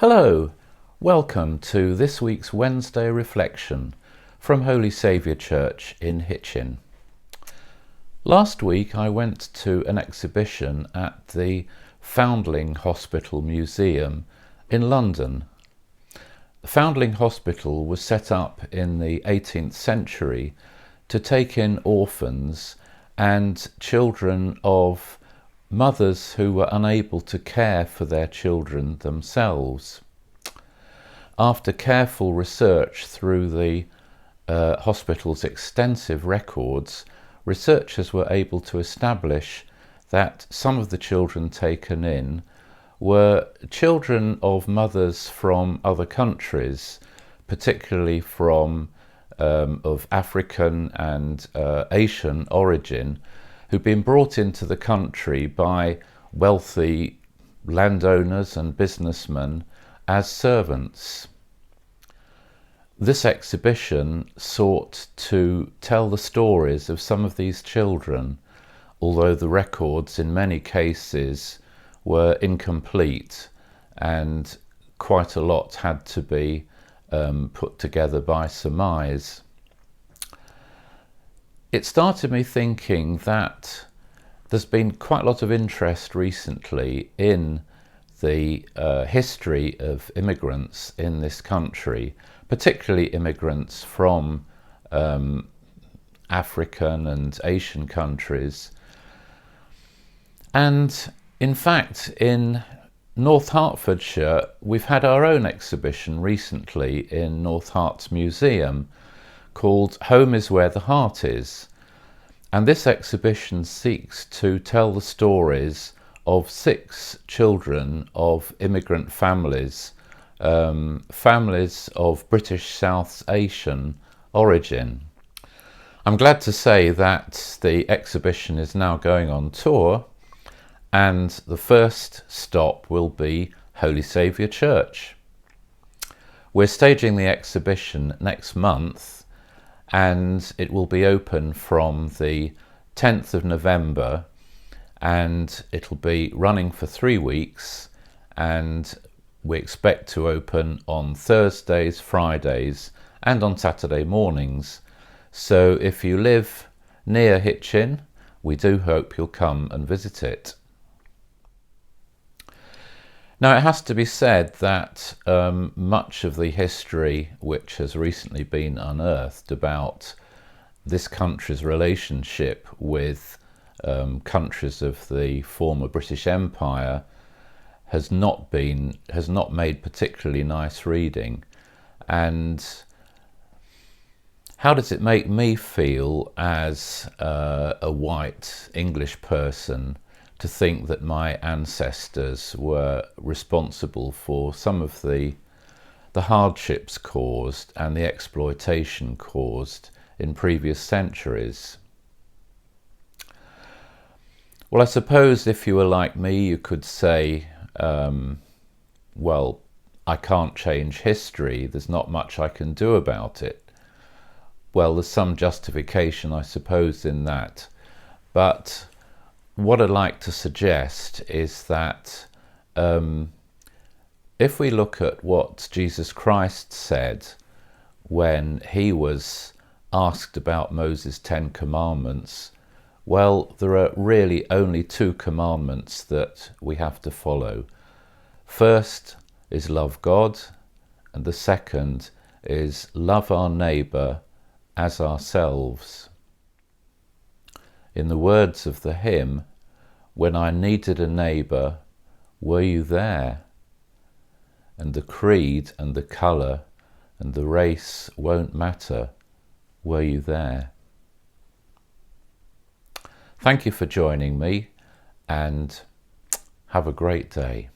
Hello, welcome to this week's Wednesday reflection from Holy Saviour Church in Hitchin. Last week I went to an exhibition at the Foundling Hospital Museum in London. The Foundling Hospital was set up in the 18th century to take in orphans and children of mothers who were unable to care for their children themselves. After careful research through the hospital's extensive records, researchers were able to establish that some of the children taken in were children of mothers from other countries, particularly from of African and Asian origin, who'd been brought into the country by wealthy landowners and businessmen as servants. This exhibition sought to tell the stories of some of these children, although the records in many cases were incomplete and quite a lot had to be put together by surmise. It started me thinking that there's been quite a lot of interest recently in the history of immigrants in this country, particularly immigrants from African and Asian countries. And in fact, in North Hertfordshire, we've had our own exhibition recently in North Herts Museum called Home is Where the Heart Is. And this exhibition seeks to tell the stories of 6 children of immigrant families, families of British South Asian origin. I'm glad to say that the exhibition is now going on tour, and the first stop will be Holy Saviour Church. We're staging the exhibition next month, and it will be open from the 10th of November, and it'll be running for 3 weeks, and we expect to open on Thursdays, Fridays and on Saturday mornings. So if you live near Hitchin, we do hope you'll come and visit it. Now, it has to be said that much of the history which has recently been unearthed about this country's relationship with countries of the former British Empire has not made particularly nice reading. And how does it make me feel as a white English person to think that my ancestors were responsible for some of the hardships caused and the exploitation caused in previous centuries? Well, I suppose if you were like me, you could say, well, I can't change history. There's not much I can do about it. Well, there's some justification, I suppose, in that. But what I'd like to suggest is that if we look at what Jesus Christ said when he was asked about Moses' 10 commandments, well, there are really only 2 commandments that we have to follow. First is love God, and the second is love our neighbour as ourselves. In the words of the hymn, when I needed a neighbour, were you there? And the creed and the colour and the race won't matter, were you there? Thank you for joining me, and have a great day.